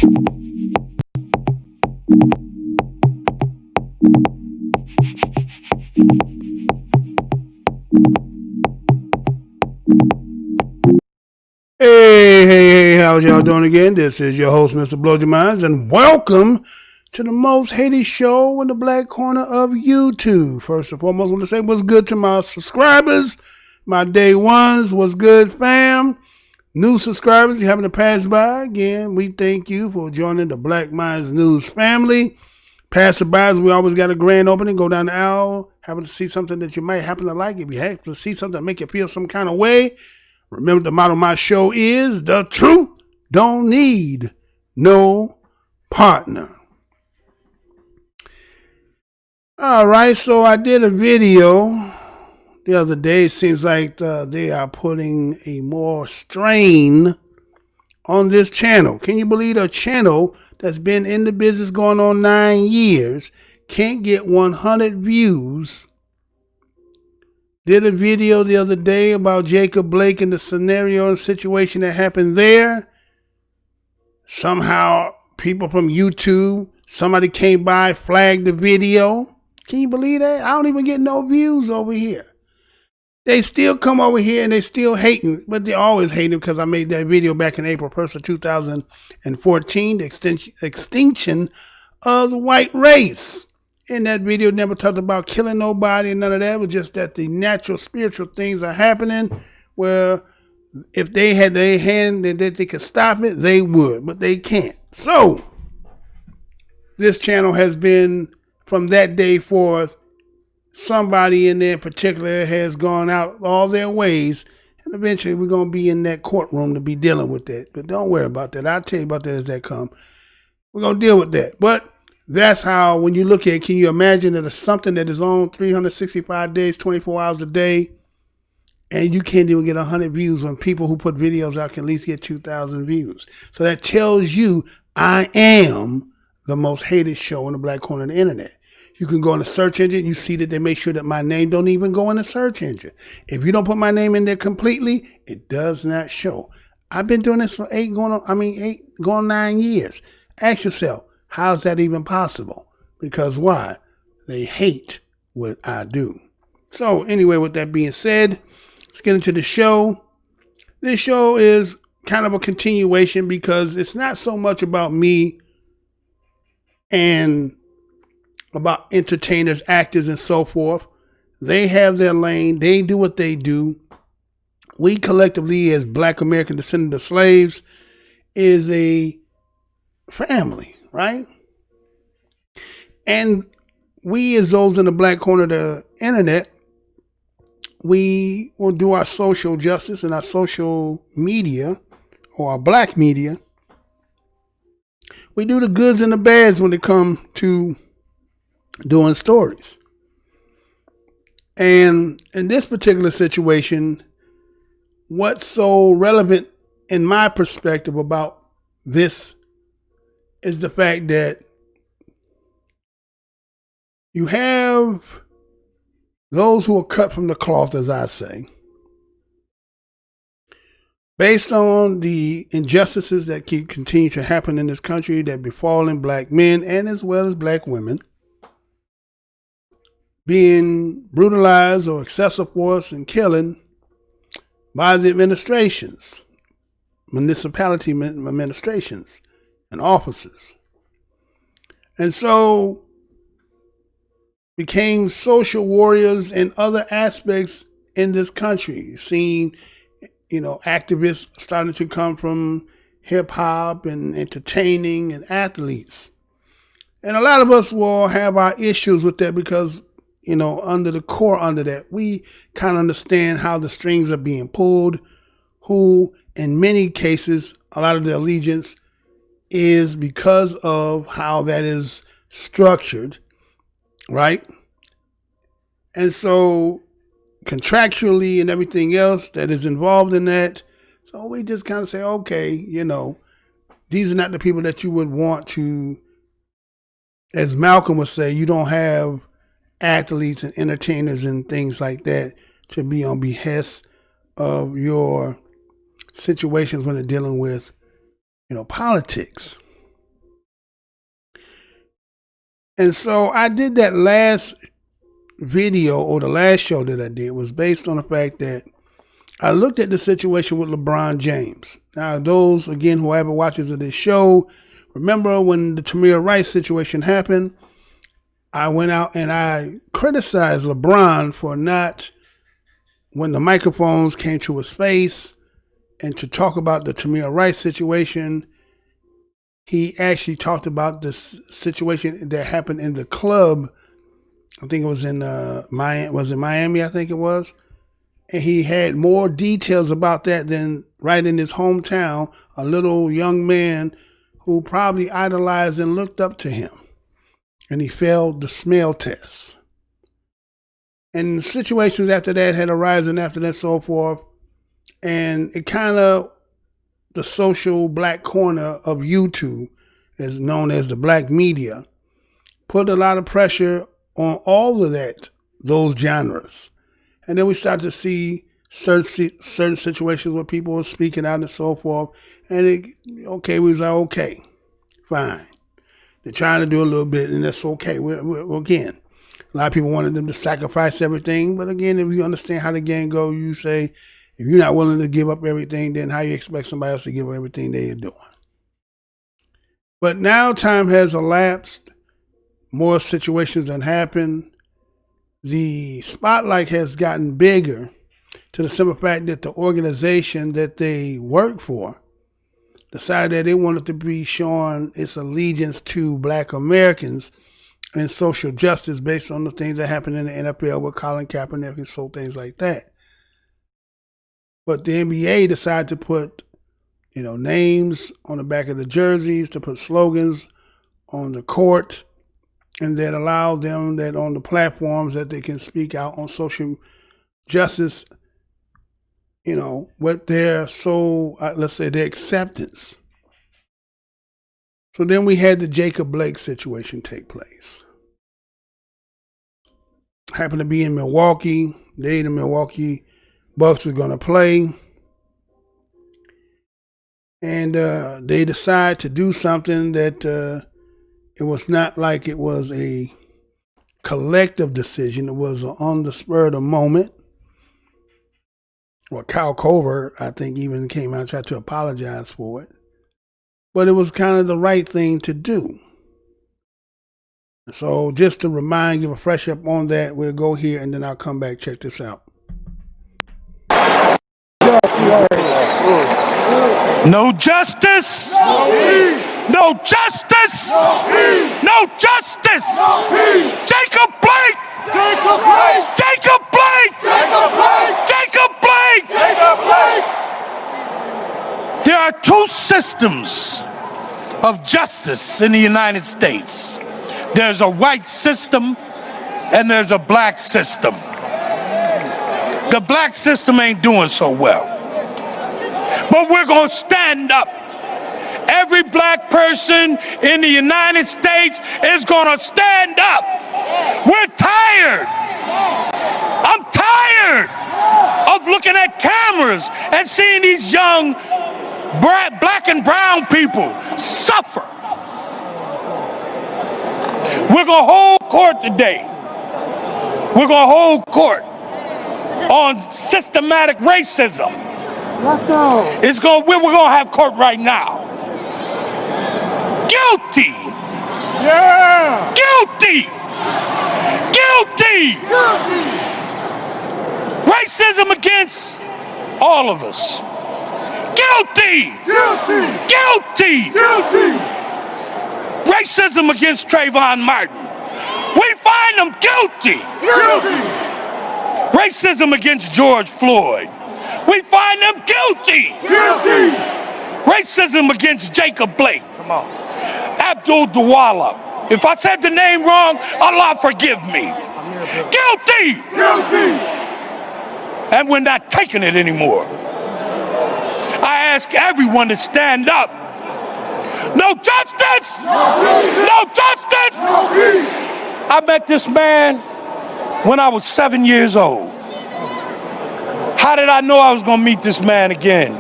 Hey, how's y'all doing again? This is your host, Mr. Blow Your Minds, and welcome to the most hated show in the black corner of YouTube. First and foremost, I want to say what's good to my subscribers, my day ones, what's good, fam? New subscribers, you happen to pass by, again, we thank you for joining the Black Minds News family. Passerbys, we always got a grand opening, go down the aisle, happen to see something that you might happen to like. If you happen to see something that make you feel some kind of way, remember, the motto of my show is the truth don't need no partner. All right, so I did a video the other day. It seems like they are putting a more strain on this channel. Can you believe a channel that's been in the business going on 9 years can't get 100 views? Did a video the other day about Jacob Blake and the scenario and situation that happened there. Somehow people from YouTube, somebody came by, flagged the video. Can you believe that? I don't even get no views over here. They still come over here and they still hating, but they always hating because I made that video back in April 1st of 2014, the extinction of the white race. In that video, never talked about killing nobody and none of that. It was just that the natural spiritual things are happening where if they had their hand that they could stop it, they would, but they can't. So this channel has been, from that day forth, somebody in there in particular has gone out all their ways, and eventually we're going to be in that courtroom to be dealing with that. But don't worry about that. I'll tell you about that as that comes. We're going to deal with that. But that's how, when you look at it, can you imagine that it's something that is on 365 days, 24 hours a day, and you can't even get 100 views when people who put videos out can at least get 2,000 views. So that tells you I am the most hated show in the black corner of the internet. You can go in the search engine. You see that they make sure that my name don't even go in the search engine. If you don't put my name in there completely, it does not show. I've been doing this for 9 years. Ask yourself, how's that even possible? Because why? They hate what I do. So anyway, with that being said, let's get into the show. This show is kind of a continuation because it's not so much about me and about entertainers, actors, and so forth. They have their lane. They do what they do. We collectively, as Black American descendants of slaves, is a family, right? And we, as those in the black corner of the internet, we will do our social justice and our social media, or our black media. We do the goods and the bads when it comes to doing stories. And in this particular situation, what's so relevant in my perspective about this is the fact that you have those who are cut from the cloth, as I say, based on the injustices that continue to happen in this country that befalling black men and as well as black women, being brutalized or excessive force and killing by the administrations, municipality administrations and officers. And so became social warriors in other aspects in this country. You've seen, activists starting to come from hip hop and entertaining and athletes. And a lot of us will have our issues with that because, under the core under that, we kind of understand how the strings are being pulled, who in many cases, a lot of the allegiance is because of how that is structured, right? And so contractually and everything else that is involved in that. So we just kind of say, okay, these are not the people that you would want to, as Malcolm would say, you don't have athletes and entertainers and things like that to be on behest of your situations when they're dealing with, politics. And so I did that last video, or the last show that I did, was based on the fact that I looked at the situation with LeBron James. Now, those, again, who ever watches of this show, remember when the Tamir Rice situation happened, I went out and I criticized LeBron for not, when the microphones came to his face and to talk about the Tamir Rice situation, he actually talked about this situation that happened in the club. I think it was in Miami. Was it Miami? I think it was. And he had more details about that than right in his hometown, a little young man who probably idolized and looked up to him. And he failed the smell test. And situations after that had arisen after that, so forth. And it kind of, the social black corner of YouTube, is known as the black media, put a lot of pressure on all of that, those genres. And then we start to see certain situations where people were speaking out and so forth. And we was like, okay, fine. They're trying to do a little bit, and that's okay. Again, a lot of people wanted them to sacrifice everything. But again, if you understand how the game goes, you say, if you're not willing to give up everything, then how you expect somebody else to give up everything they're doing? But now time has elapsed. More situations have happened. The spotlight has gotten bigger, to the simple fact that the organization that they work for decided that they wanted to be showing its allegiance to black Americans and social justice based on the things that happened in the NFL with Colin Kaepernick and so things like that. But the NBA decided to put, names on the back of the jerseys, to put slogans on the court, and that allowed them that on the platforms that they can speak out on social justice, with their let's say their acceptance. So then we had the Jacob Blake situation take place. Happened to be in Milwaukee. The Milwaukee Bucks were going to play. And they decided to do something that it was not like it was a collective decision. It was on the spur of the moment. Well, Kyle Covert, I think, even came out and tried to apologize for it. But it was kind of the right thing to do. So just to give a fresh up on that, we'll go here and then I'll come back, check this out. No justice. No justice. No justice. Jacob Blake. Jacob Blake. Jacob Blake. Jacob Blake. Jacob Blake. Jacob Blake. There are two systems of justice in the United States. There's a white system and there's a black system. The black system ain't doing so well. But we're going to stand up. Every black person in the United States is going to stand up. We're tired. I'm tired of looking at cameras and seeing these young black and brown people suffer. We're going to hold court today. We're going to hold court on systematic racism. We're going to have court right now. Guilty. Yeah. Guilty. Guilty. Guilty. Racism against all of us. Guilty. Guilty. Guilty. Guilty. Racism against Trayvon Martin. We find them guilty. Guilty. Racism against George Floyd. We find them guilty. Guilty. Racism against Jacob Blake. Come on. Abdul Dawala. If I said the name wrong, Allah forgive me. Guilty. Guilty. And we're not taking it anymore. I ask everyone to stand up. No justice. No justice. I met this man when I was 7 years old. How did I know I was going to meet this man again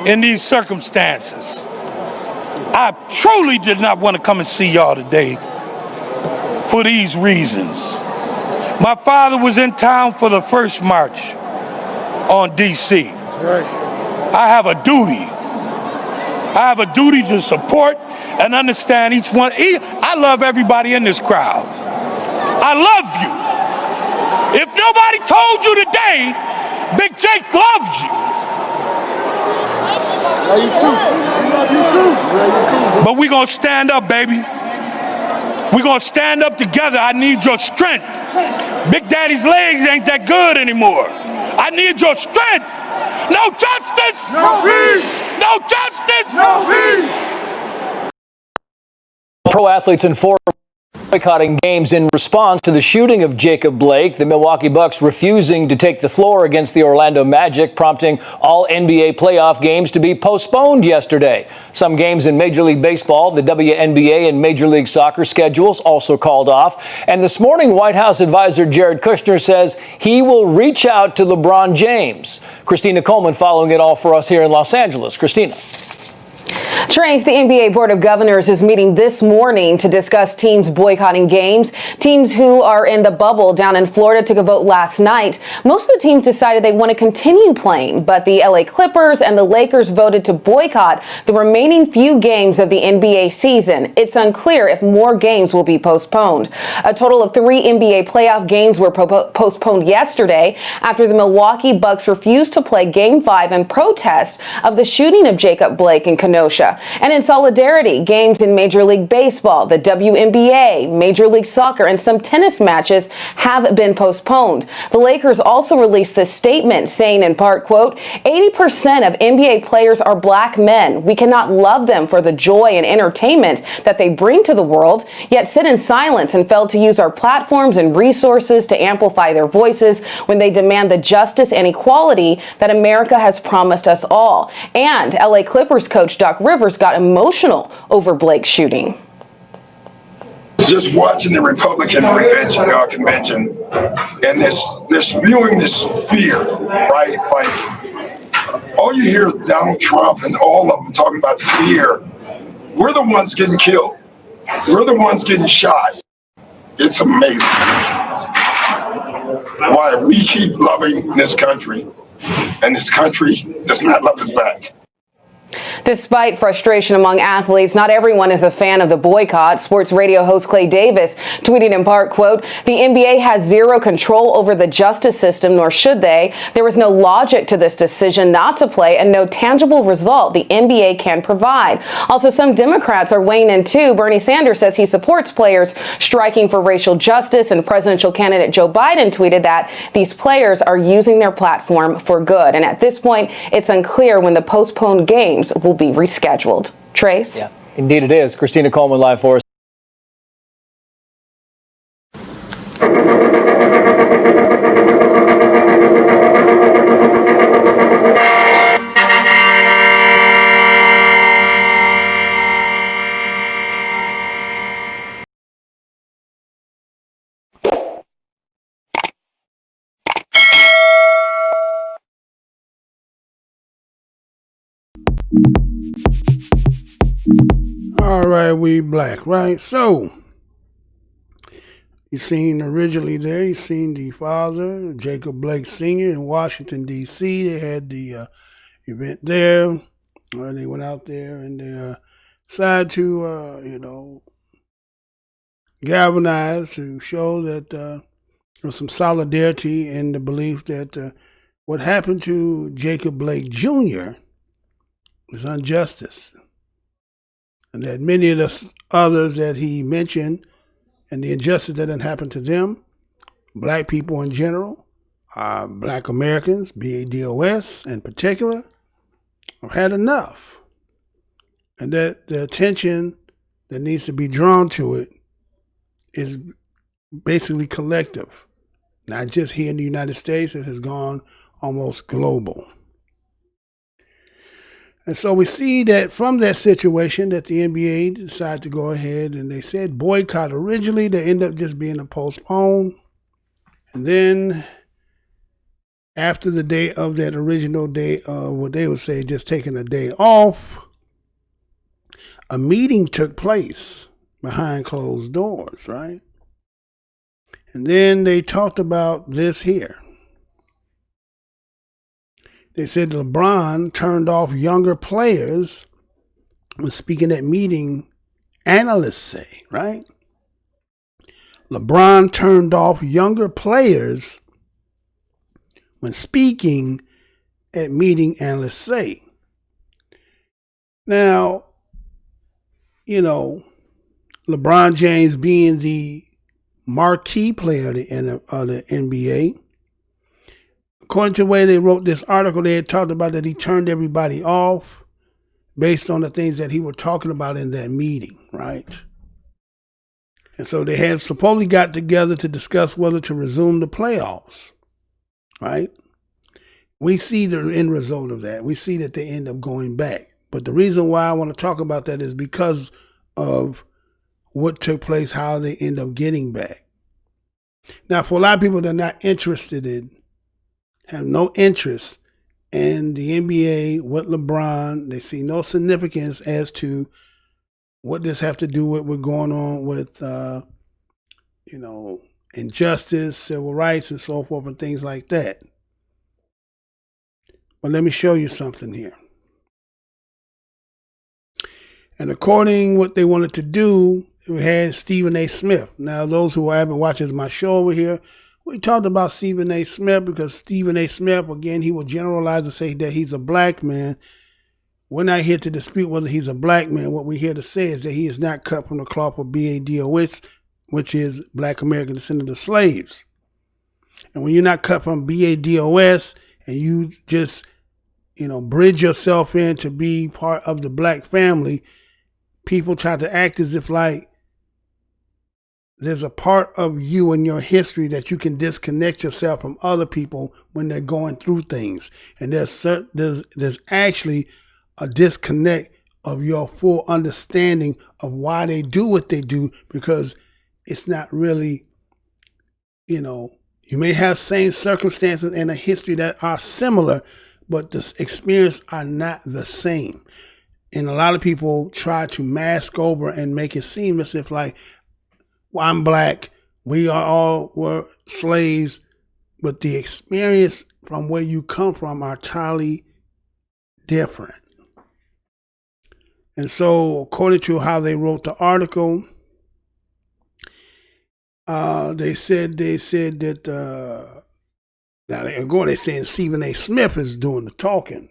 in these circumstances? I truly did not want to come and see y'all today. for these reasons. My father was in town for the first march on D.C. I have a duty. I have a duty to support and understand each one. I love everybody in this crowd. I love you. If nobody told you today, Big Jake loves you. Love you too. We love you too. But we're going to stand up, baby. We're going to stand up together. I need your strength. Big Daddy's legs ain't that good anymore. I need your strength. No justice. No peace. No justice. No peace. Pro athletes in four boycotting games in response to the shooting of Jacob Blake. The Milwaukee Bucks refusing to take the floor against the Orlando Magic, prompting all NBA playoff games to be postponed yesterday. Some games in Major League Baseball, the WNBA, and Major League Soccer schedules also called off. And this morning, White House advisor Jared Kushner says he will reach out to LeBron James. Christina Coleman following it all for us here in Los Angeles. Christina. Trace, the NBA Board of Governors is meeting this morning to discuss teams boycotting games. Teams who are in the bubble down in Florida took a vote last night. Most of the teams decided they want to continue playing, but the LA Clippers and the Lakers voted to boycott the remaining few games of the NBA season. It's unclear if more games will be postponed. A total of 3 NBA playoff games were postponed yesterday after the Milwaukee Bucks refused to play Game 5 in protest of the shooting of Jacob Blake in Kenosha. And in solidarity, games in Major League Baseball, the WNBA, Major League Soccer, and some tennis matches have been postponed. The Lakers also released this statement saying in part, quote, 80% of NBA players are black men. We cannot love them for the joy and entertainment that they bring to the world, yet sit in silence and fail to use our platforms and resources to amplify their voices when they demand the justice and equality that America has promised us all. And LA Clippers coach Doc Rivers got emotional over Blake's shooting. Just watching the Republican convention and this spewing this fear, right? Like all you hear is Donald Trump and all of them talking about fear. We're the ones getting killed. We're the ones getting shot. It's amazing why we keep loving this country and this country does not love us back. Despite frustration among athletes, not everyone is a fan of the boycott. Sports radio host Clay Davis tweeted in part, quote, the NBA has zero control over the justice system, nor should they. There was no logic to this decision not to play and no tangible result the NBA can provide. Also, some Democrats are weighing in too. Bernie Sanders says he supports players striking for racial justice, and presidential candidate Joe Biden tweeted that these players are using their platform for good. And at this point, it's unclear when the postponed games will be rescheduled. Trace? Yeah, indeed it is. Christina Coleman live for us. All right, we black, right? So, you seen originally there, you seen the father, Jacob Blake Sr. in Washington, D.C. They had the event there. They went out there and they decided to, galvanize to show that there was some solidarity in the belief that what happened to Jacob Blake Jr. was injustice. And that many of the others that he mentioned and the injustice that didn't happen to them, black people in general, black Americans, BADOS in particular, have had enough. And that the attention that needs to be drawn to it is basically collective. Not just here in the United States, it has gone almost global. And so we see that from that situation that the NBA decided to go ahead and they said boycott originally. They ended up just being a postpone. And then after the day of that original day of what they would say just taking a day off, a meeting took place behind closed doors, right? And then they talked about this here. They said LeBron turned off younger players when speaking at meeting, analysts say, right? LeBron turned off younger players when speaking at meeting, analysts say. Now, you know, LeBron James being the marquee player of the NBA, according to the way they wrote this article, they had talked about that he turned everybody off based on the things that he was talking about in that meeting, right? And so they had supposedly got together to discuss whether to resume the playoffs, right? We see the end result of that. We see that they end up going back. But the reason why I want to talk about that is because of what took place, how they end up getting back. Now, for a lot of people that are not interested in, have no interest in the NBA with LeBron, they see no significance as to what this have to do with what's going on with, injustice, civil rights, and so forth, and things like that. But let me show you something here. And according what they wanted to do, we had Stephen A. Smith. Now, those who haven't watched my show over here, we talked about Stephen A. Smith because Stephen A. Smith, again, he will generalize and say that he's a black man. We're not here to dispute whether he's a black man. What we're here to say is that he is not cut from the cloth of BADOS, which is Black American descendant of slaves. And when you're not cut from BADOS and you just, bridge yourself in to be part of the black family, people try to act as if like there's a part of you in your history that you can disconnect yourself from other people when they're going through things. And there's actually a disconnect of your full understanding of why they do what they do, because it's not really, you may have same circumstances and a history that are similar, but the experience are not the same. And a lot of people try to mask over and make it seem as if like, well, I'm black, we were slaves, but the experience from where you come from are entirely different. And so, according to how they wrote the article, they said that now they're saying Stephen A. Smith is doing the talking.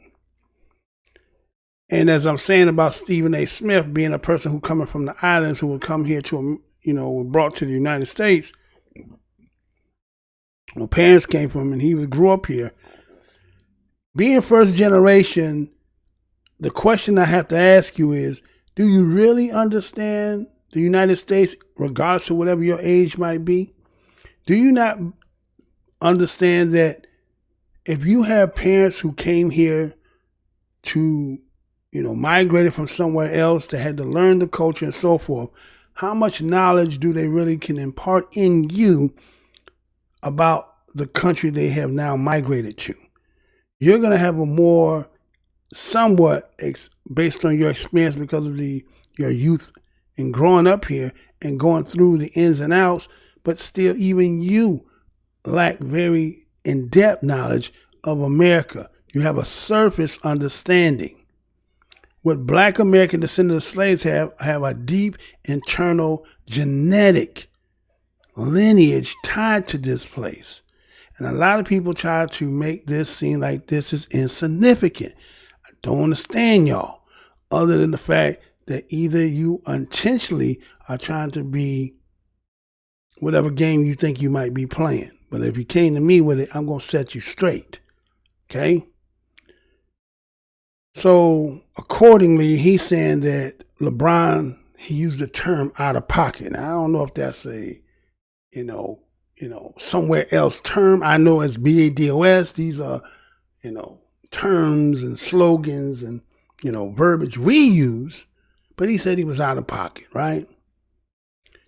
And as I'm saying about Stephen A. Smith being a person who coming from the islands who would come here to, were brought to the United States. My parents came from him and he grew up here. Being first generation, the question I have to ask you is, do you really understand the United States, regardless of whatever your age might be? Do you not understand that if you have parents who came here to, migrated from somewhere else, that had to learn the culture and so forth, how much knowledge do they really can impart in you about the country they have now migrated to? You're going to have a more somewhat based on your experience because of your youth and growing up here and going through the ins and outs, but still even you lack very in-depth knowledge of America. You have a surface understanding. What Black American descendant of slaves have a deep internal genetic lineage tied to this place. And a lot of people try to make this seem like this is insignificant. I don't understand y'all, other than the fact that either you intentionally are trying to be whatever game you think you might be playing. But if you came to me with it, I'm going to set you straight. Okay? So accordingly, he's saying that LeBron, he used the term out of pocket. Now, I don't know if that's a, somewhere else term. I know it's BADOS. These are, terms and slogans and, verbiage we use. But he said he was out of pocket, right?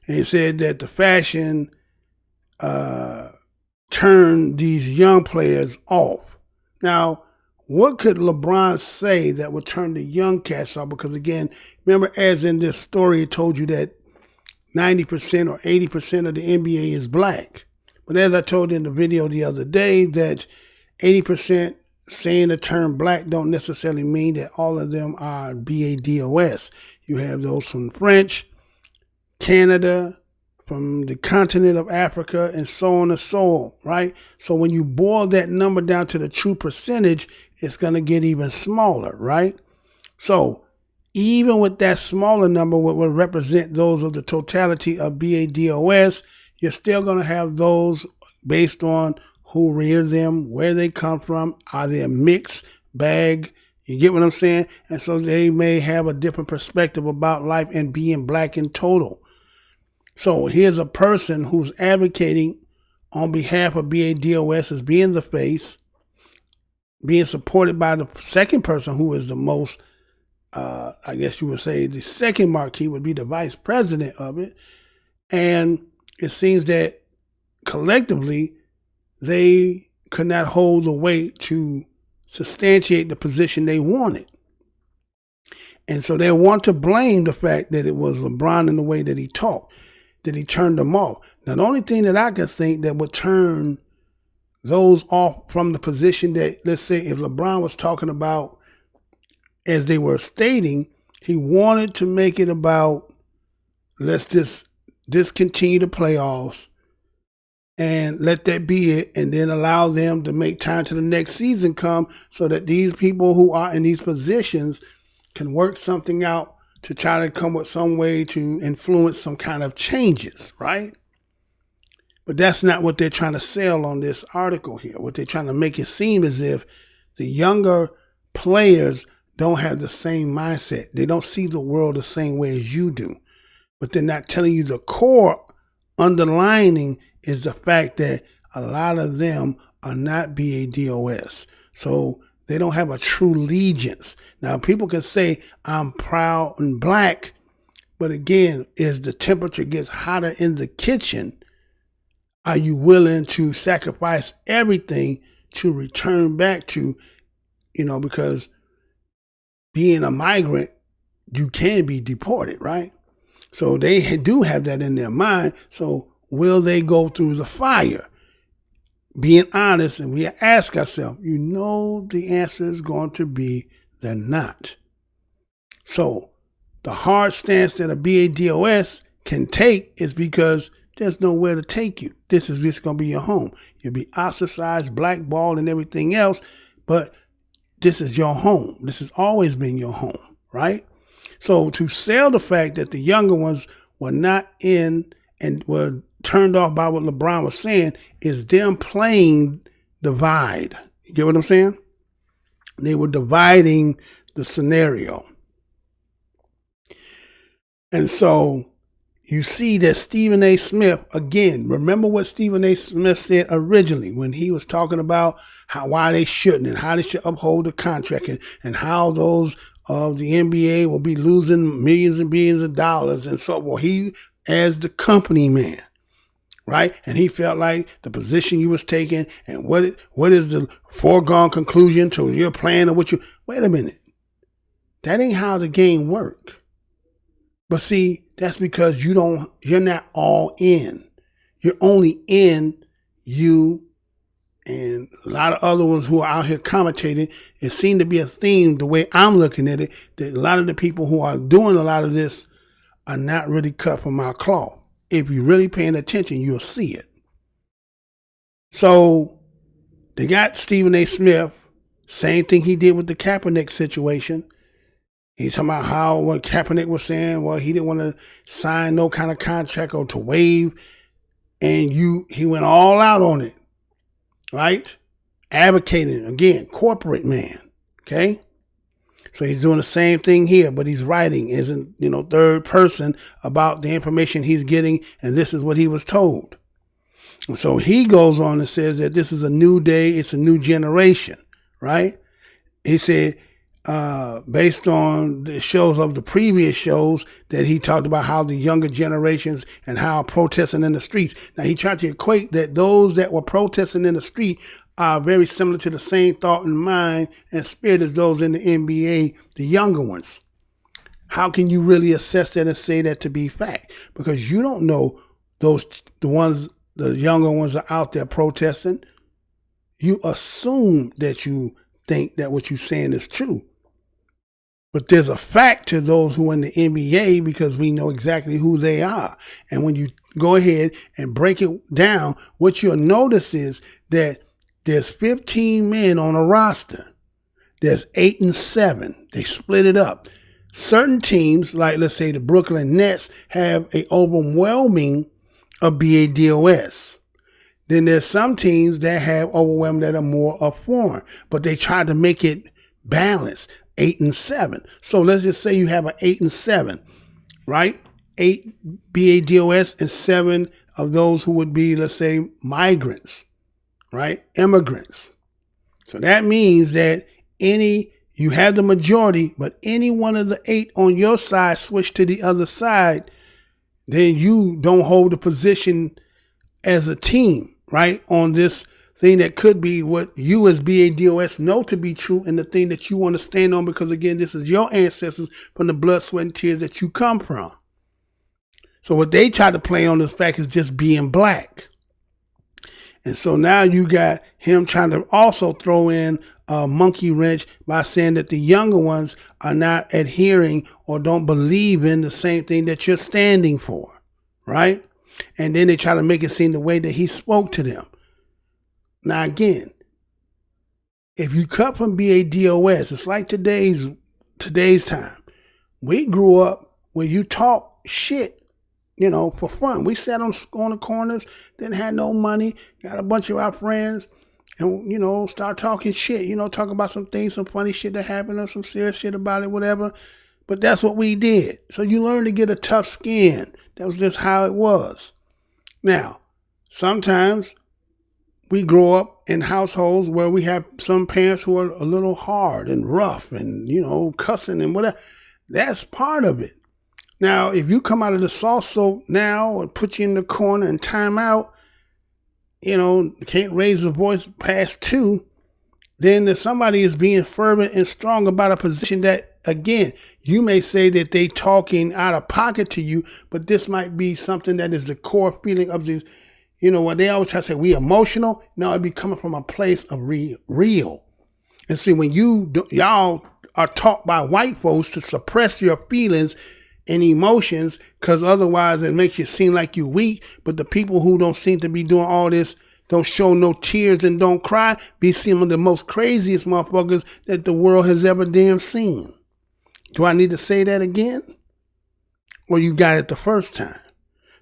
And he said that the fashion turned these young players off. Now, what could LeBron say that would turn the young cats off? Because again, remember, as in this story, it told you that 90% or 80% of the NBA is black. But as I told in the video the other day, that 80% saying the term black don't necessarily mean that all of them are BADOS. You have those from French, Canada, from the continent of Africa, and so on and so on, right? So when you boil that number down to the true percentage, it's going to get even smaller, right? So even with that smaller number, what will represent those of the totality of BADOS, you're still going to have those based on who reared them, where they come from, are they a mixed bag? You get what I'm saying? And so they may have a different perspective about life and being black in total. So here's a person who's advocating on behalf of BADOS as being the face, being supported by the second person who is the most, I guess you would say the second marquee would be the vice president of it. And it seems that collectively, they could not hold the weight to substantiate the position they wanted. And so they want to blame the fact that it was LeBron in the way that he talked, that he turned them off. Now, the only thing that I could think that would turn those off from the position that, let's say, if LeBron was talking about, as they were stating, he wanted to make it about, let's just discontinue the playoffs and let that be it, and then allow them to make time to the next season come so that these people who are in these positions can work something out to try to come with some way to influence some kind of changes, right? But that's not what they're trying to sell on this article here. What they're trying to make it seem as if the younger players don't have the same mindset. They don't see the world the same way as you do. But they're not telling you the core underlining is the fact that a lot of them are not BADOS. So they don't have a true allegiance. Now, people can say, I'm proud and black, but again, as the temperature gets hotter in the kitchen, are you willing to sacrifice everything to return back to, because being a migrant, you can be deported, right? So they do have that in their mind. So will they go through the fire? Being honest, and we ask ourselves, the answer is going to be they're not. So the hard stance that a BADOS can take is because there's nowhere to take you. This is just going to be your home. You'll be ostracized, blackballed, and everything else, but this is your home. This has always been your home, right? So to sell the fact that the younger ones were not in and were turned off by what LeBron was saying is them playing divide. You get what I'm saying? They were dividing the scenario. And so you see that Stephen A. Smith, again, remember what Stephen A. Smith said originally when he was talking about why they shouldn't and how they should uphold the contract and how those of the NBA will be losing millions and billions of dollars and so forth. He, as the company man, right? And he felt like the position you was taking and what is the foregone conclusion to your plan or wait a minute. That ain't how the game work. But see, that's because you're not all in. You're only in you and a lot of other ones who are out here commentating. It seemed to be a theme, the way I'm looking at it, that a lot of the people who are doing a lot of this are not really cut from our cloth. If you're really paying attention, you'll see it. So they got Stephen A. Smith, same thing he did with the Kaepernick situation. He's talking about what Kaepernick was saying, well, he didn't want to sign no kind of contract or to waive. And he went all out on it, right? Advocating, again, corporate man, okay? So he's doing the same thing here, but he's writing, isn't, third person about the information he's getting, and this is what he was told. And so he goes on and says that this is a new day, it's a new generation, right? He said, based on the shows of the previous shows that he talked about how the younger generations and how protesting in the streets. Now he tried to equate that those that were protesting in the street are very similar to the same thought and mind and spirit as those in the NBA, the younger ones. How can you really assess that and say that to be fact? Because you don't know the ones the younger ones are out there protesting, you assume that you think that what you're saying is true. But there's a fact to those who are in the NBA because we know exactly who they are. And when you go ahead and break it down, what you'll notice is that there's 15 men on a roster. There's 8 and 7. They split it up. Certain teams, like let's say the Brooklyn Nets, have a overwhelming of BADOS. Then there's some teams that have overwhelming that are more of foreign, but they try to make it balanced, 8 and 7. So let's just say you have an 8 and 7, right? 8 BADOS and 7 of those who would be, let's say, migrants, right? Immigrants. So that means that you have the majority, but any one of the 8 on your side switch to the other side, then you don't hold the position as a team, right? On this thing that could be what you as BADOS know to be true and the thing that you want to stand on because, again, this is your ancestors from the blood, sweat, and tears that you come from. So what they try to play on this fact is just being black. And so now you got him trying to also throw in a monkey wrench by saying that the younger ones are not adhering or don't believe in the same thing that you're standing for, right? And then they try to make it seem the way that he spoke to them. Now, again, if you cut from BADOS, it's like today's time. We grew up where you talk shit, for fun. We sat on the corners, didn't have no money, got a bunch of our friends, and, start talking shit, talk about some things, some funny shit that happened or some serious shit about it, whatever. But that's what we did. So you learn to get a tough skin. That was just how it was. Now, sometimes we grow up in households where we have some parents who are a little hard and rough and, cussing and whatever. That's part of it. Now, if you come out of the salt soak now or put you in the corner and time out, can't raise the voice past 2, then if somebody is being fervent and strong about a position that, again, you may say that they talking out of pocket to you, but this might be something that is the core feeling of this. What they always try to say, we emotional. No, it be coming from a place of real. And see, when y'all are taught by white folks to suppress your feelings and emotions, because otherwise it makes you seem like you're weak. But the people who don't seem to be doing all this, don't show no tears and don't cry, be some of the most craziest motherfuckers that the world has ever damn seen. Do I need to say that again? Or you got it the first time?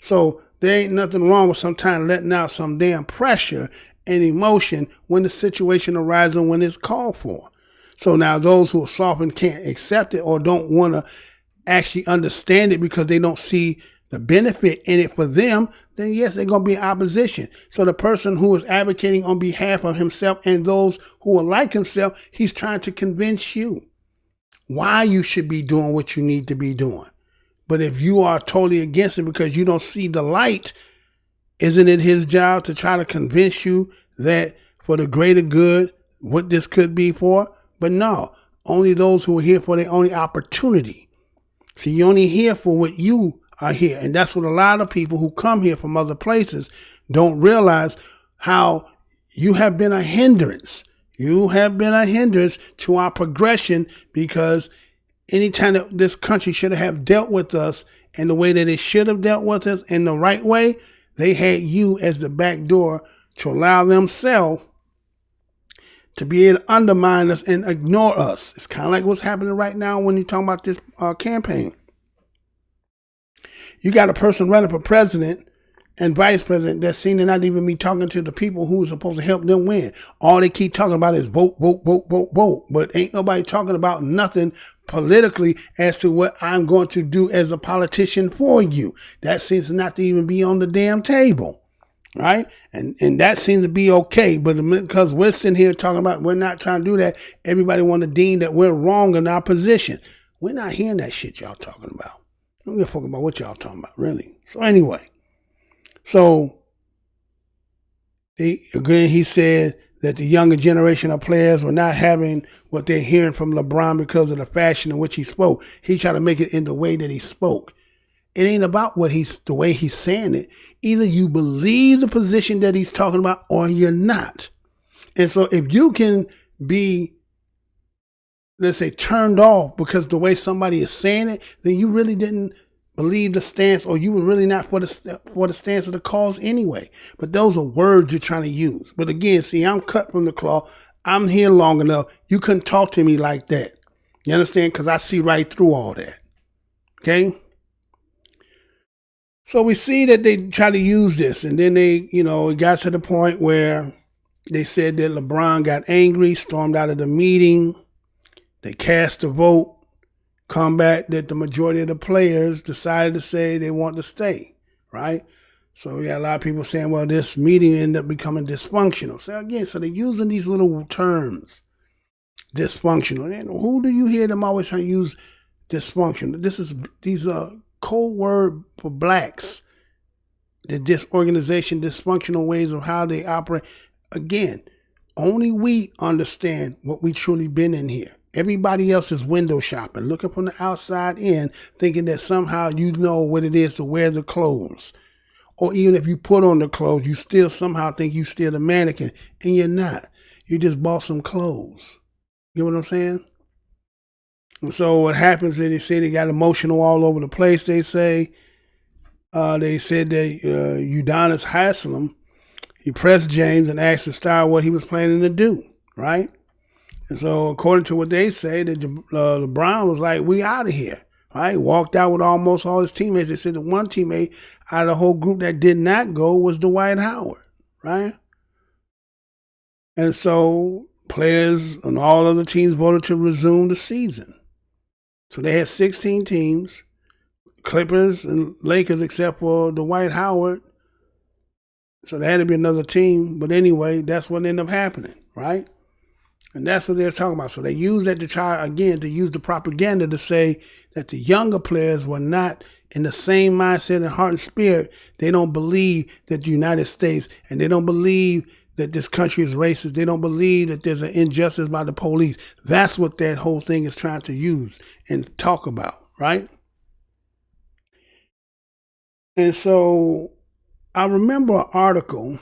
So there ain't nothing wrong with sometimes letting out some damn pressure and emotion when the situation arises and when it's called for. So now those who are soft and can't accept it or don't want to actually understand it because they don't see the benefit in it for them, then yes, they're going to be in opposition. So the person who is advocating on behalf of himself and those who are like himself, he's trying to convince you why you should be doing what you need to be doing. But if you are totally against it because you don't see the light, isn't it his job to try to convince you that for the greater good, what this could be for? But no, only those who are here for their only opportunity. See, you're only here for what you are here. And that's what a lot of people who come here from other places don't realize, how you have been a hindrance. You have been a hindrance to our progression, because anytime that this country should have dealt with us in the way that it should have dealt with us in the right way, they had you as the back door to allow themselves to be able to undermine us and ignore us. It's kind of like what's happening right now when you're talking about this campaign. You got a person running for president and vice president that seem to not even be talking to the people who are supposed to help them win. All they keep talking about is vote, vote, vote, vote, vote. But ain't nobody talking about nothing politically as to what I'm going to do as a politician for you. That seems not to even be on the damn table. Right? And that seems to be okay. But because we're sitting here talking about we're not trying to do that, everybody want to deem that we're wrong in our position. We're not hearing that shit y'all talking about. I don't give a fuck about what y'all talking about, really. So anyway, he said that the younger generation of players were not having what they're hearing from LeBron because of the fashion in which he spoke. He tried to make it in the way that he spoke. It ain't about the way he's saying it. Either you believe the position that he's talking about or you're not. And so if you can be, let's say, turned off because the way somebody is saying it, then you really didn't believe the stance, or you were really not for the stance of the cause anyway. But those are words you're trying to use. But again, see, I'm cut from the cloth. I'm here long enough. You couldn't talk to me like that. You understand? Because I see right through all that. Okay? So we see that they try to use this, and then they, it got to the point where they said that LeBron got angry, stormed out of the meeting. They cast a vote, come back that the majority of the players decided to say they want to stay, right? So we got a lot of people saying, well, this meeting ended up becoming dysfunctional. So again, so they're using these little terms, dysfunctional. And who do you hear them always trying to use dysfunctional? These are code word for blacks. The disorganization, dysfunctional ways of how they operate. Again, only we understand what we truly been in here. Everybody else is window shopping, looking from the outside in, thinking that somehow you know what it is to wear the clothes. Or even if you put on the clothes, you still somehow think you still the mannequin, and you're not. You just bought some clothes. You know what I'm saying? And so what happens is they say they got emotional all over the place, they say. They said that Udonis Haslam, he pressed James and asked the star what he was planning to do, right? And so according to what they say, that LeBron was like, we out of here, right? Walked out with almost all his teammates. They said the one teammate out of the whole group that did not go was Dwight Howard, right? And so players and all other teams voted to resume the season. So they had 16 teams, Clippers and Lakers, except for Dwight Howard. So there had to be another team. But anyway, that's what ended up happening, right? And that's what they're talking about. So they used that to try, again, to use the propaganda to say that the younger players were not in the same mindset and heart and spirit. They don't believe that the United States, and they don't believe that this country is racist. They don't believe that there's an injustice by the police. That's what that whole thing is trying to use and talk about, right? And so I remember an article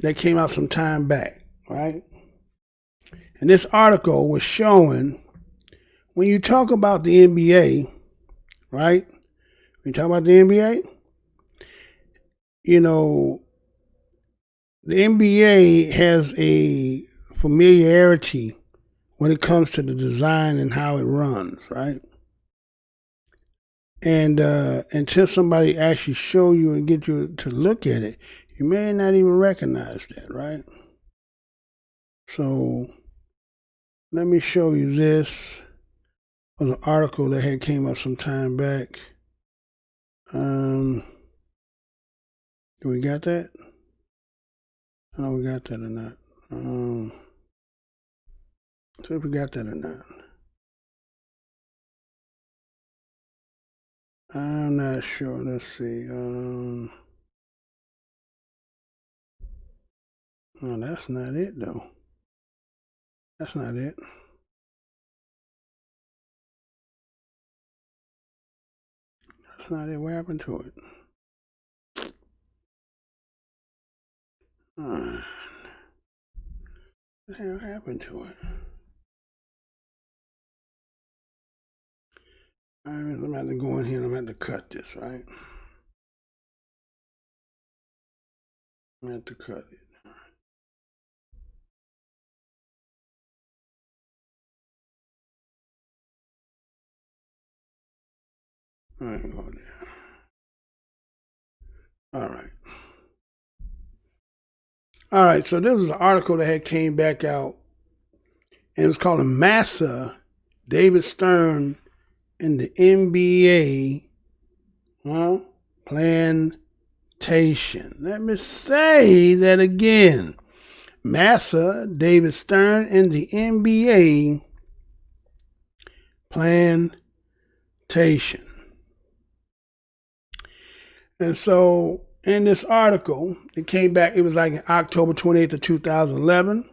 that came out some time back, right? And this article was showing when you talk about the NBA, right? When you talk about the NBA, the NBA has a familiarity when it comes to the design and how it runs, right? And until somebody actually show you and get you to look at it, you may not even recognize that, right? So let me show you this. It was an article that had came up some time back. Do we got that? I don't know if we got that or not. See if we got that or not. I'm not sure. Let's see. No, that's not it, though. That's not it. That's not it. What happened to it? What the hell happened to it? I'm going to have to go in here and I'm going to have to cut this, right? I'm going to have to cut it. All right, go there. All right. All right, so there was an article that had came back out, and it was called Massa, David Stern, and the NBA plantation. Let me say that again. Massa, David Stern, and the NBA plantation. And so in this article, it came back, it was like in October 28th of 2011.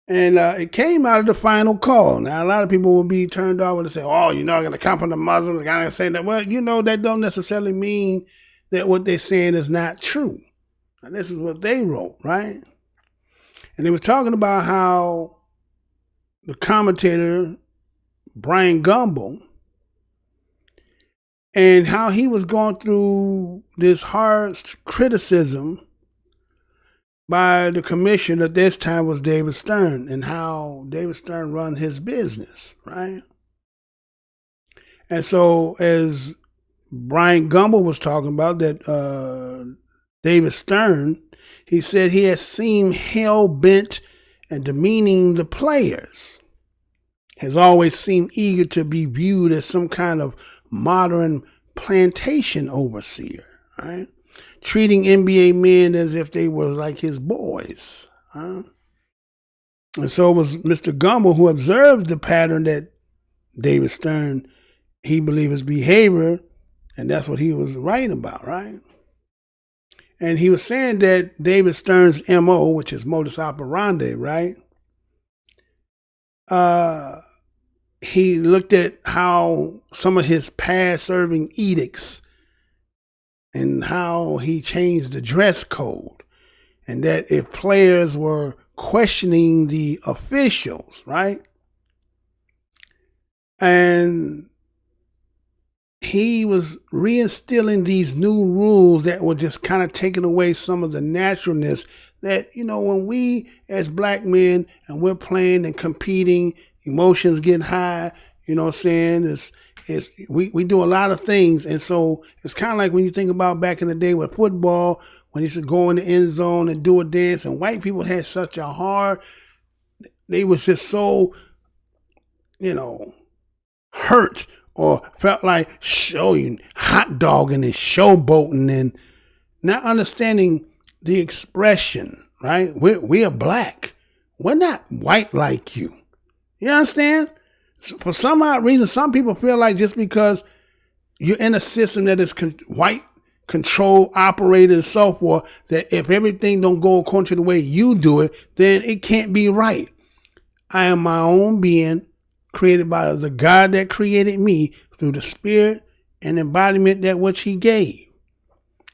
And it came out of the final call. Now, a lot of people will be turned off when they say, oh, you're not going to compliment the Muslims. You're going to say that. Well, that don't necessarily mean that what they're saying is not true. And this is what they wrote, right? And they were talking about how the commentator, Brian Gumbel, and how he was going through this harsh criticism by the commission at this time was David Stern, and how David Stern run his business, right? And so as Brian Gumbel was talking about that David Stern, he said he has seemed hell-bent and demeaning the players, has always seemed eager to be viewed as some kind of modern plantation overseer, right? Treating NBA men as if they were like his boys. Huh? And so it was Mr. Gumbel who observed the pattern that David Stern, he believed his behavior, and that's what he was writing about, right? And he was saying that David Stern's MO, which is modus operandi, right? He looked at how some of his past serving edicts and how he changed the dress code, and that if players were questioning the officials, right? And he was reinstilling these new rules that were just kind of taking away some of the naturalness that, when we as black men and we're playing and competing, emotions get high, what I'm saying? We do a lot of things. And so it's kind of like when you think about back in the day with football, when you should go in the end zone and do a dance, and white people had such a hard, they was just so, hurt, or felt like hot dogging and showboating and not understanding the expression, right? We are black. We're not white like you. You understand? For some odd reason, some people feel like just because you're in a system that is white control operated and so forth, that if everything don't go according to the way you do it, then it can't be right. I am my own being, created by the God that created me through the spirit and embodiment that which he gave.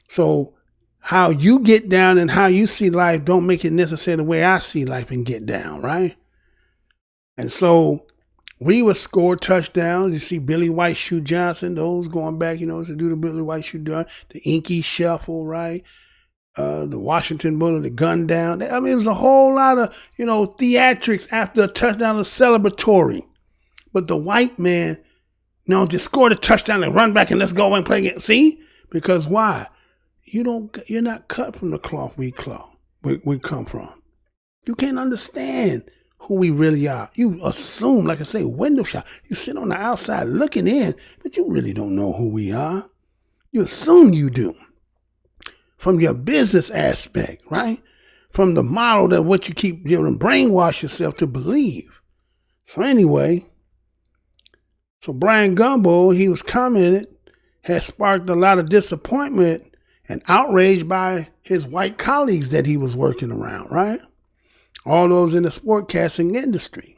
So how you get down and how you see life don't make it necessary the way I see life and get down, right? And so we would score touchdowns. You see Billy White Shoe Johnson, those going back, to do the Billy White Shoe Johnson, the Inky Shuffle, right? The Washington Bullet, the gun down. I mean, it was a whole lot of, theatrics after a touchdown, was celebratory. But the white man, just scored a touchdown and run back and let's go and play again. See? Because why? You're not cut from the cloth we come from. You can't understand who we really are. You assume, like I say, window shop. You sit on the outside looking in, but you really don't know who we are. You assume you do. From your business aspect, right? From the model that what you keep, brainwash yourself to believe. So anyway, Brian Gumbel, he was commented, has sparked a lot of disappointment and outrage by his white colleagues that he was working around, right? All those in the sportcasting industry.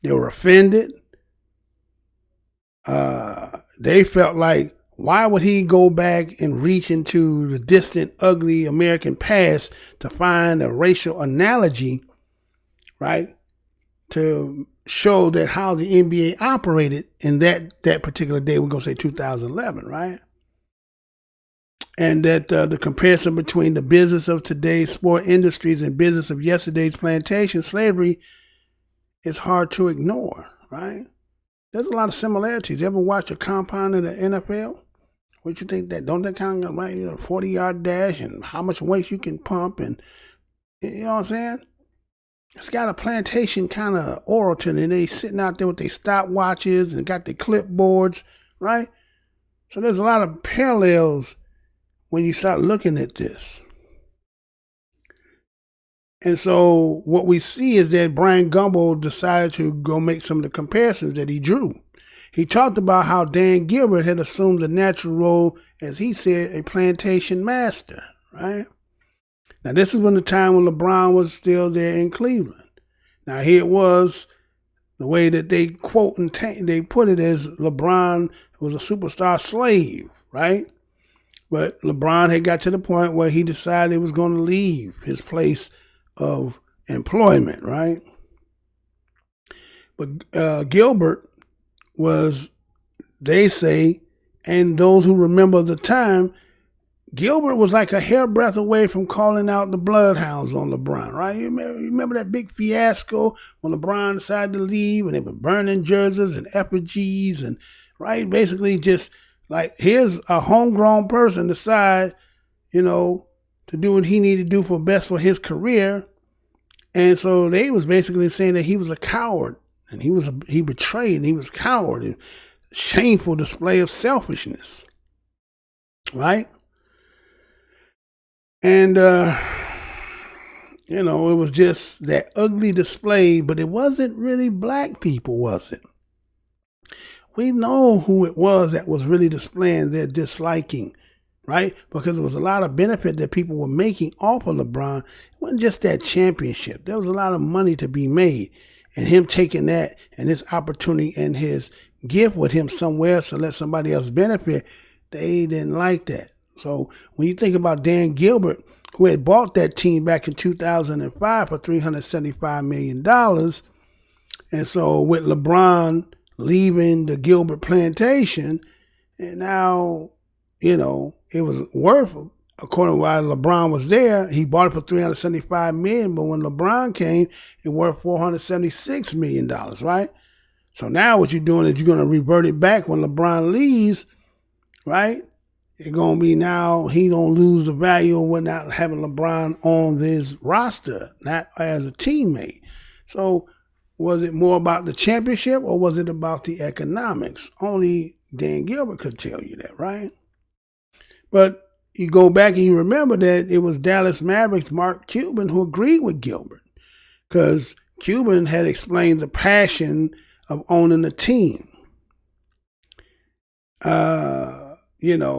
They were offended. They felt like, why would he go back and reach into the distant, ugly American past to find a racial analogy, right? To show that how the NBA operated in that particular day, we're going to say 2011, right? And that the comparison between the business of today's sport industries and business of yesterday's plantation slavery is hard to ignore, right? There's a lot of similarities. You ever watch a compound in the NFL? What you think that, don't they kind of like, 40-yard dash and how much weight you can pump, and you know what I'm saying? It's got a plantation kind of aura to it, and they sitting out there with their stopwatches and got their clipboards, right? So there's a lot of parallels when you start looking at this. And so what we see is that Brian Gumbel decided to go make some of the comparisons that he drew. He talked about how Dan Gilbert had assumed the natural role, as he said, a plantation master, right? Now, this is when the time when LeBron was still there in Cleveland. Now here it was, the way that they quote and they put it as LeBron was a superstar slave, right? But LeBron had got to the point where he decided he was going to leave his place of employment, right? But Gilbert was, they say, and those who remember the time, Gilbert was like a hairbreadth away from calling out the bloodhounds on LeBron, right? You remember that big fiasco when LeBron decided to leave and they were burning jerseys and effigies and, right? Basically just like, here's a homegrown person decide, to do what he needed to do for best for his career. And so they was basically saying that he was a coward and he betrayed and he was a coward and shameful display of selfishness, right? And, it was just that ugly display, but it wasn't really black people, was it? We know who it was that was really displaying their disliking, right? Because there was a lot of benefit that people were making off of LeBron. It wasn't just that championship. There was a lot of money to be made. And him taking that and his opportunity and his gift with him somewhere to let somebody else benefit, they didn't like that. So when you think about Dan Gilbert, who had bought that team back in 2005 for $375 million, and so with LeBron leaving the Gilbert plantation, and now, it was worth, according to why LeBron was there, he bought it for $375 million, but when LeBron came, it worth $476 million, right? So now what you're doing is you're going to revert it back when LeBron leaves, right? It's going to be now he don't lose the value of not having LeBron on this roster, not as a teammate. So was it more about the championship or was it about the economics? Only Dan Gilbert could tell you that, right? But you go back and you remember that it was Dallas Mavericks' Mark Cuban who agreed with Gilbert because Cuban had explained the passion of owning a team.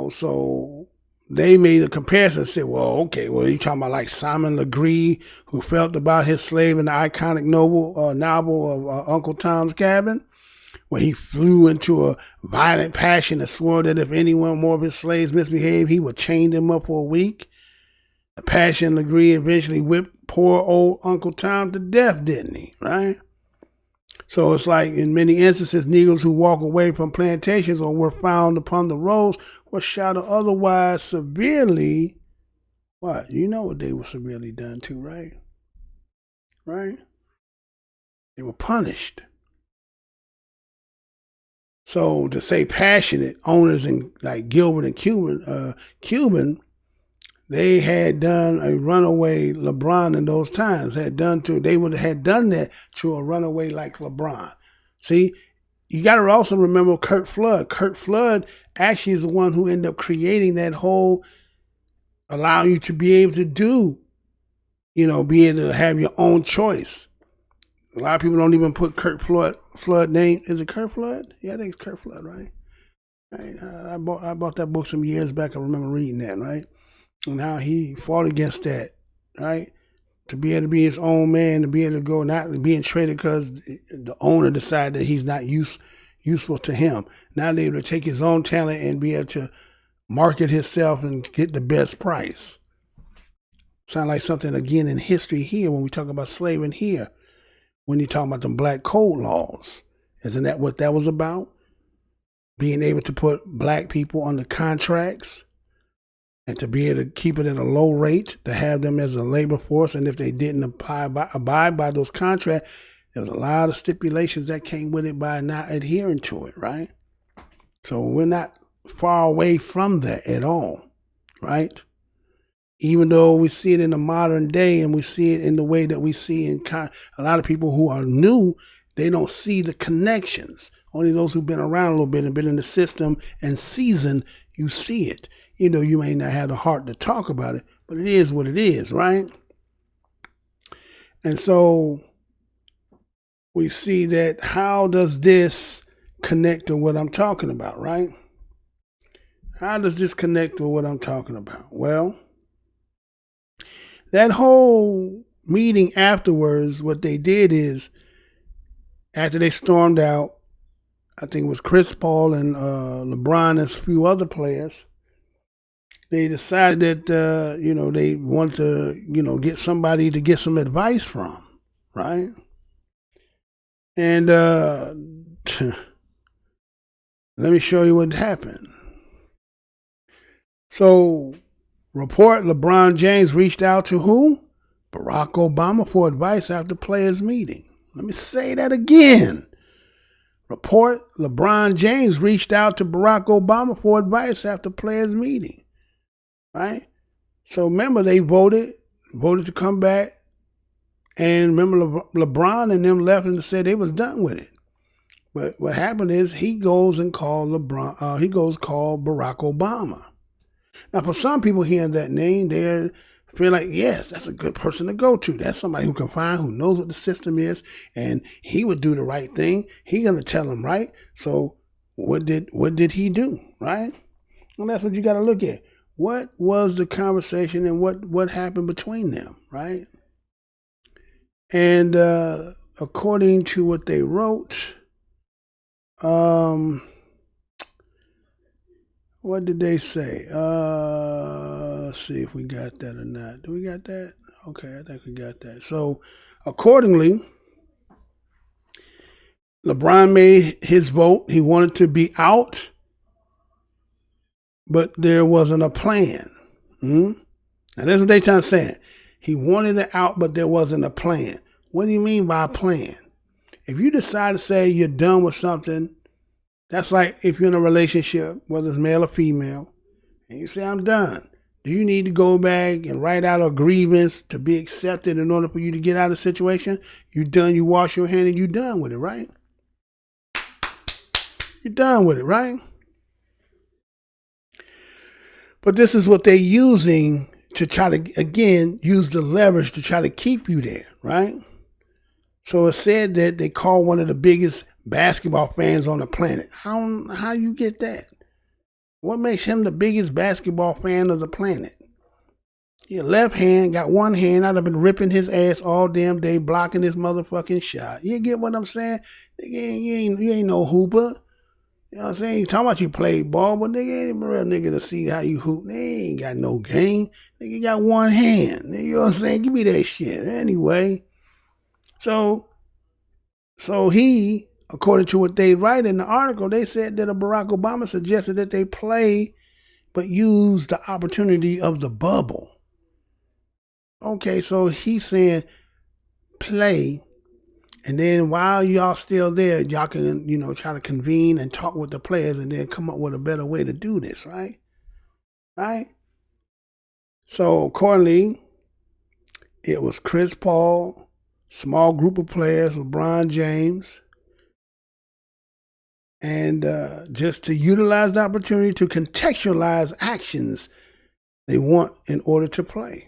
So they made a comparison and said, well, okay, you talking about like Simon Legree, who felt about his slave in the iconic novel of Uncle Tom's Cabin, where he flew into a violent passion and swore that if any one more of his slaves misbehaved, he would chain them up for a week. The passion Legree eventually whipped poor old Uncle Tom to death, didn't he, right? So it's like in many instances, Negroes who walk away from plantations or were found upon the roads were shot or otherwise severely. What? You know what they were severely done to, right? Right? They were punished. So to say passionate owners in like Gilbert and Cuban, they had done a runaway LeBron in those times, had done that to a runaway like LeBron. See, you got to also remember Curt Flood. Curt Flood actually is the one who ended up creating that whole, allowing you to be able to do, be able to have your own choice. A lot of people don't even put Curt Flood name. Is it Curt Flood? Yeah, I think it's Curt Flood, right? I bought that book some years back. I remember reading that, right? And how he fought against that, right? To be able to be his own man, to be able to go, not being traded because the owner decided that he's not useful to him. Now they're able to take his own talent and be able to market himself and get the best price. Sound like something again in history here when we talk about slavery here, when you talk about the black code laws. Isn't that what that was about? Being able to put black people under contracts and to be able to keep it at a low rate, to have them as a labor force. And if they didn't abide by those contracts, there was a lot of stipulations that came with it by not adhering to it, right? So we're not far away from that at all, right? Even though we see it in the modern day and we see it in the way that we see in a lot of people who are new, they don't see the connections. Only those who've been around a little bit and been in the system and seasoned, you see it. You may not have the heart to talk about it, but it is what it is, right? And so we see that how does this connect to what I'm talking about, right? How does this connect to what I'm talking about? Well, that whole meeting afterwards, what they did is, after they stormed out, I think it was Chris Paul and LeBron and a few other players, they decided that, they want to, get somebody to get some advice from, right? And let me show you what happened. So, report LeBron James reached out to who? Barack Obama for advice after players' meeting. Let me say that again. Report LeBron James reached out to Barack Obama for advice after players' meeting. Right? So remember, they voted to come back. And remember, LeBron and them left and said they was done with it. But what happened is he goes and called call Barack Obama. Now, for some people hearing that name, they feel like, yes, that's a good person to go to. That's somebody who can find, who knows what the system is, and he would do the right thing. He's gonna tell them right. So what did he do, right? And that's what you got to look at. What was the conversation and what happened between them, right? And according to what they wrote, what did they say? Let's see if we got that or not. Do we got that? Okay, I think we got that. So accordingly, LeBron made his vote. He wanted to be out, but there wasn't a plan. Now that's what they trying to say. He wanted it out, but there wasn't a plan. What do you mean by a plan? If you decide to say you're done with something, that's like if you're in a relationship, whether it's male or female, and you say, I'm done. Do you need to go back and write out a grievance to be accepted in order for you to get out of the situation? You done, you wash your hand and you done with it, right? You're done with it, right? But this is what they're using to try to, again, use the leverage to try to keep you there, right? So it said that they called one of the biggest basketball fans on the planet. How you get that? What makes him the biggest basketball fan of the planet? Your left hand got one hand. I'd have been ripping his ass all damn day, blocking his motherfucking shot. You get what I'm saying? You ain't no hooper. You know what I'm saying? You talking about you play ball, but nigga ain't a real nigga to see how you hoop. They ain't got no game. Nigga got one hand. You know what I'm saying? Give me that shit. Anyway. So he, according to what they write in the article, they said that Barack Obama suggested that they play, but use the opportunity of the bubble. Okay, so he's saying play, and then while y'all still there, y'all can, try to convene and talk with the players and then come up with a better way to do this, right? Right? So accordingly, it was Chris Paul, small group of players, LeBron James, and just to utilize the opportunity to contextualize actions they want in order to play.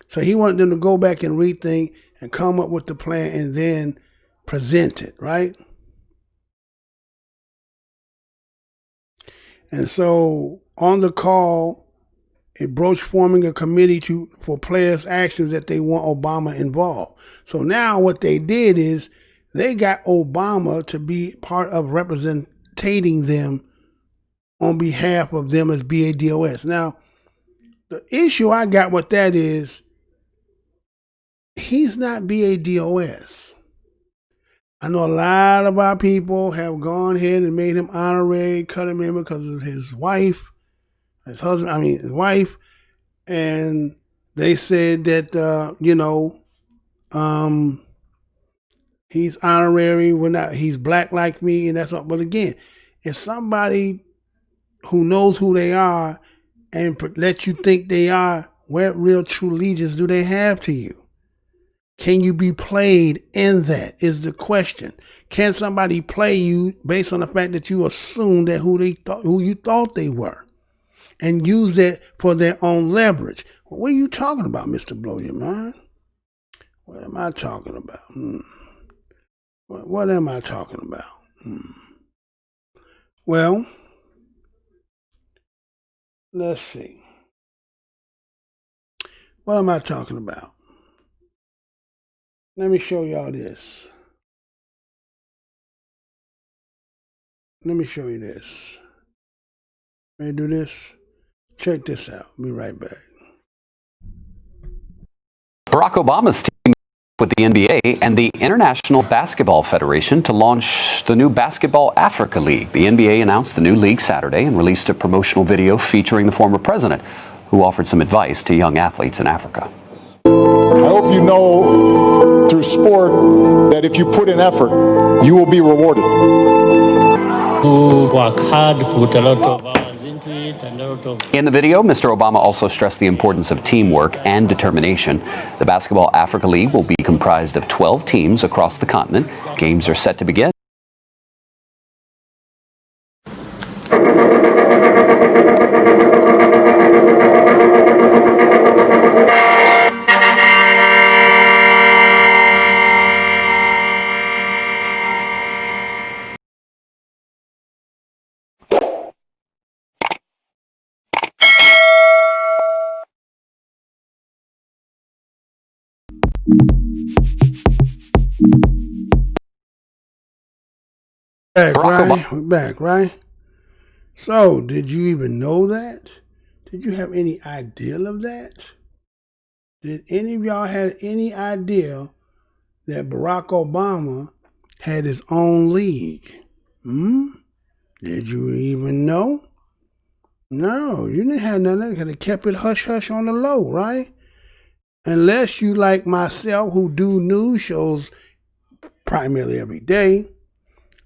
So he wanted them to go back and rethink and come up with the plan and then present it, right? And so on the call, it broached forming a committee for players' actions that they want Obama involved. So now what they did is they got Obama to be part of representing them on behalf of them as BADOS. Now, the issue I got with that is he's not BADOS. I know a lot of our people have gone ahead and made him honorary, cut him in because of his wife, his wife, and they said that, he's honorary. He's black like me, and that's all. But again, if somebody who knows who they are and let you think they are, what real true allegiance do they have to you? Can you be played in that is the question. Can somebody play you based on the fact that you assume that who you thought they were and use that for their own leverage? What are you talking about, Mr. Blow Your Mind? What am I talking about? What am I talking about? Well, let's see. What am I talking about? Let me show y'all this. Let me show you this. Ready to do this? Check this out. Be right back. Barack Obama's teaming with the NBA and the International Basketball Federation to launch the new Basketball Africa League. The NBA announced the new league Saturday and released a promotional video featuring the former president, who offered some advice to young athletes in Africa. I hope you know through sport that if you put in effort, you will be rewarded. To work hard, put a lot of hours into it, and a lot of... In the video, Mr. Obama also stressed the importance of teamwork and determination. The Basketball Africa League will be comprised of 12 teams across the continent. Games are set to begin. Back, right? We're back, right? So, did you even know that? Did you have any idea of that? Did any of y'all have any idea that Barack Obama had his own league? Did you even know? No, you didn't have none of that because they kept it hush-hush on the low, right? Unless you like myself who do news shows primarily every day.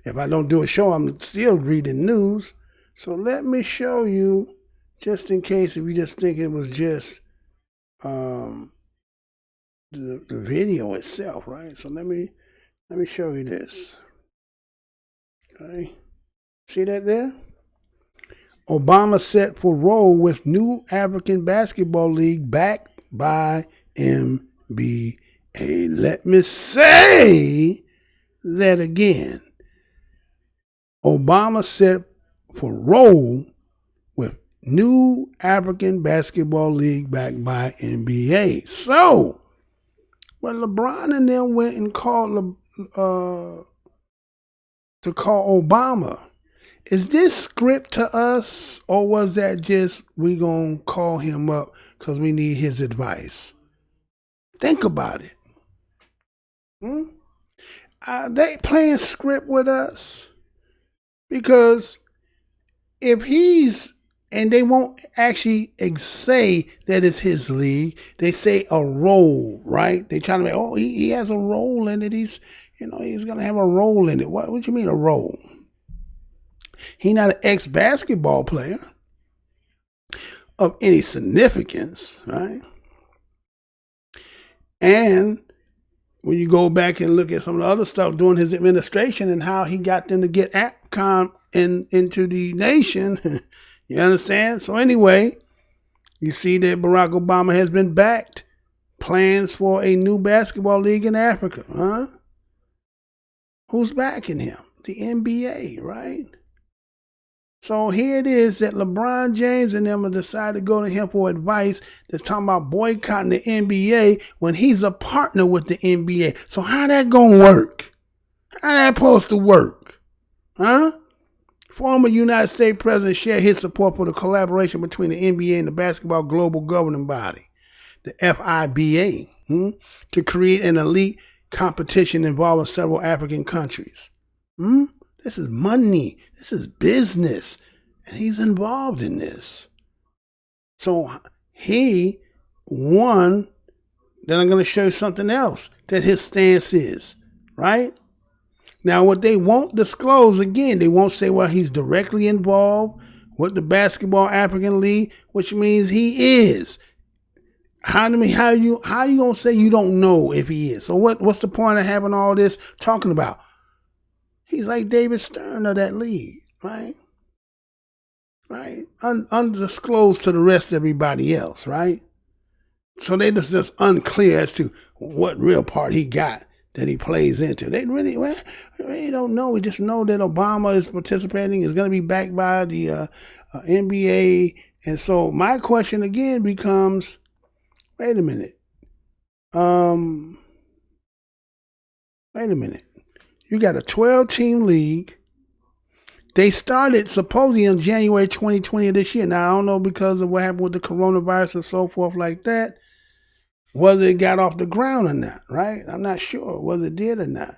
If I don't do a show, I'm still reading news. So let me show you, just in case if you just think it was just the video itself, right? So let me show you this. Okay, see that there? Obama set for role with new African basketball league backed by NBA. Let me say that again. Obama set for role with new African basketball league backed by NBA. So, when LeBron and them went and called to call Obama, is this script to us, or was that just we gonna call him up because we need his advice? Think about it. Are they playing script with us? Because if he's, and they won't actually say that it's his league, they say a role, right? They trying to make, oh, he has a role in it. He's going to have a role in it. What do you mean a role? He's not an ex-basketball player of any significance, right? And when you go back and look at some of the other stuff during his administration and how he got them to get AFCON into the nation, you understand? So anyway, you see that Barack Obama has been backed plans for a new basketball league in Africa, huh? Who's backing him? The NBA, right? So here it is that LeBron James and them have decided to go to him for advice that's talking about boycotting the NBA when he's a partner with the NBA. So how that gonna work? How that supposed to work? Huh? Former United States President shared his support for the collaboration between the NBA and the Basketball Global Governing Body, the FIBA, to create an elite competition involving several African countries. This is money. This is business. And he's involved in this. So he won. Then I'm going to show you something else that his stance is, right? Now, what they won't disclose, again, they won't say, well, he's directly involved with the Basketball African League, which means he is. How you going to say you don't know if he is? So what's the point of having all this talking about? He's like David Stern of that league, right? Right? Undisclosed to the rest of everybody else, right? So they just unclear as to what real part he got that he plays into. They really don't know. We just know that Obama is participating, is going to be backed by the NBA. And so my question again becomes, wait a minute. Wait a minute. You got a 12-team league. They started supposedly in January 2020 of this year. Now, I don't know because of what happened with the coronavirus and so forth like that, whether it got off the ground or not, right? I'm not sure whether it did or not,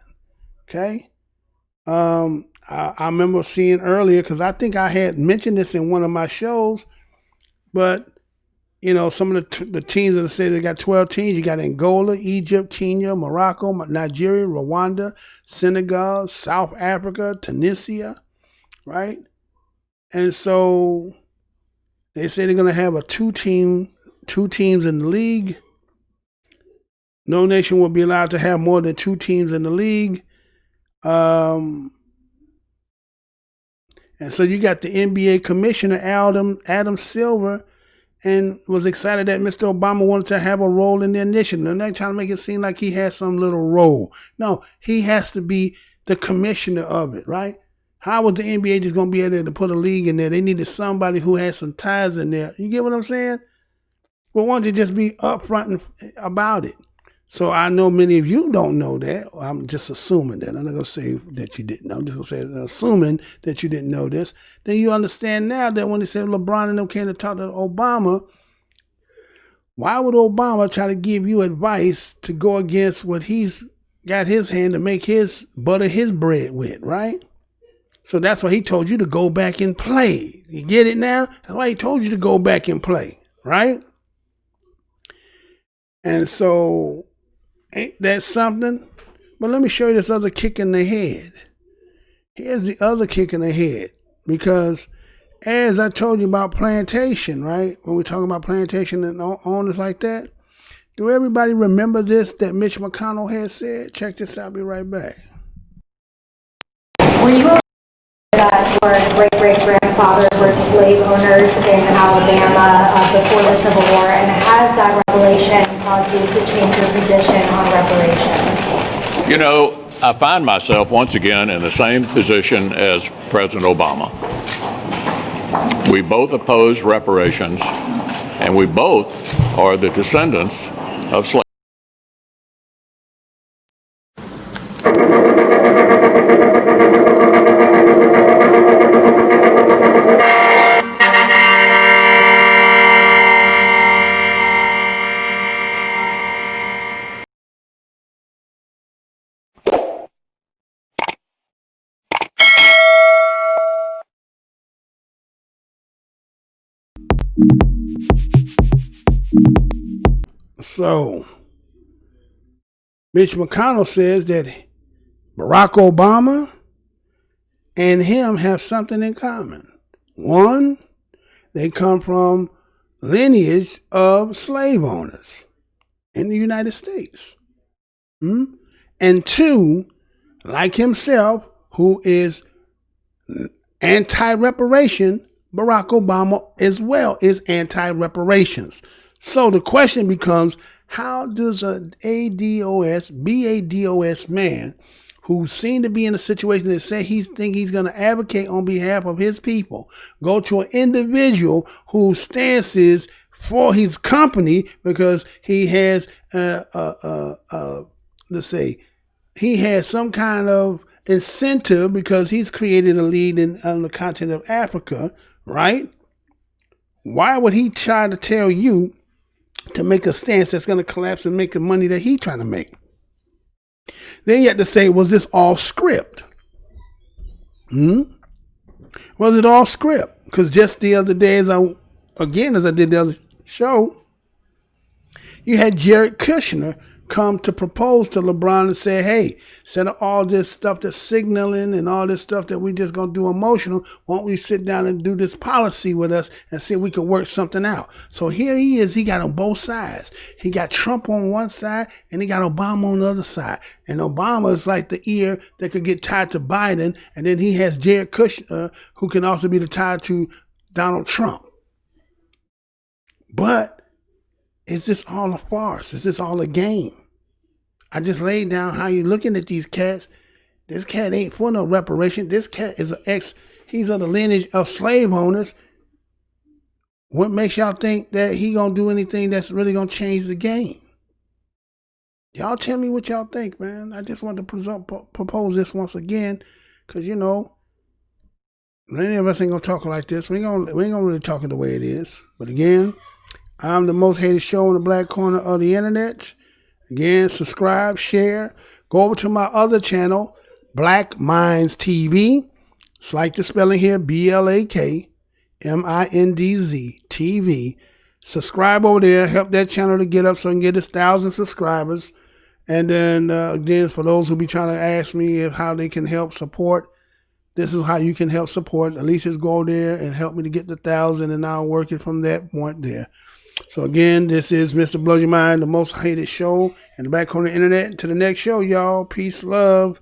okay? I remember seeing earlier, because I think I had mentioned this in one of my shows, but, you know, some of the teams that say they got 12 teams. You got Angola, Egypt, Kenya, Morocco, Nigeria, Rwanda, Senegal, South Africa, Tunisia, right? And so they say they're going to have a two teams in the league. No nation will be allowed to have more than 2 teams in the league. And so you got the NBA commissioner, Adam Silver, and was excited that Mr. Obama wanted to have a role in the initiative. They're not trying to make it seem like he has some little role. No, he has to be the commissioner of it, right? How was the NBA just going to be able to put a league in there? They needed somebody who has some ties in there. You get what I'm saying? Well, why don't you just be upfront about it? So I know many of you don't know that. I'm just assuming that. I'm not going to say that you didn't know. I'm just going to say, assuming that you didn't know this. Then you understand now that when they said LeBron and them came to talk to Obama, why would Obama try to give you advice to go against what he's got his hand to make his butter his bread with, right? So that's why he told you to go back and play. You get it now? That's why he told you to go back and play, right? And so, ain't that something? But let me show you this other kick in the head. Here's the other kick in the head. Because as I told you about plantation, right? When we're talking about plantation and owners like that, do everybody remember this that Mitch McConnell had said? Check this out, I'll be right back. Were you that your great-great-grandfathers were slave owners in Alabama before the Civil War, and has that revelation caused you to change your position on reparations? You know, I find myself once again in the same position as President Obama. We both oppose reparations, and we both are the descendants of slaves. So, Mitch McConnell says that Barack Obama and him have something in common. One, they come from lineage of slave owners in the United States. And two, like himself, who is anti-reparation, Barack Obama as well is anti-reparations. So the question becomes, how does an BADOS man who seemed to be in a situation that said he think he's going to advocate on behalf of his people go to an individual whose stance is for his company because he has, let's say, he has some kind of incentive because he's created a lead on the continent of Africa, right? Why would he try to tell you to make a stance that's going to collapse and make the money that he's trying to make? Then you have to say, was this all script? Was it all script? Because just the other day, as I did the other show, you had Jared Kushner come to propose to LeBron and say, hey, instead of all this stuff that's signaling and all this stuff that we just going to do emotional, why don't we sit down and do this policy with us and see if we can work something out? So here he is. He got on both sides. He got Trump on one side and he got Obama on the other side. And Obama is like the ear that could get tied to Biden. And then he has Jared Kushner, who can also be tied to Donald Trump. But is this all a farce? Is this all a game? I just laid down how you're looking at these cats. This cat ain't for no reparation. This cat is he's of the lineage of slave owners. What makes y'all think that he gonna do anything that's really gonna change the game? Y'all tell me what y'all think, man. I just want to propose this once again, because, you know, many of us ain't going to talk like this. We ain't gonna really talk it the way it is. But again, I'm the most hated show in the black corner of the internet. Again, subscribe, share. Go over to my other channel, Black MINDZ TV. It's like the spelling here, BLAK MINDZ TV. Subscribe over there. Help that channel to get up so I can get us 1,000 subscribers. And then, again, for those who be trying to ask me how they can help support, this is how you can help support. At least just go there and help me to get the 1,000, and I'll work it from that point there. So again, this is Mr. Blow Your Mind, the most hated show in the back corner of the internet. To the next show, y'all. Peace, love.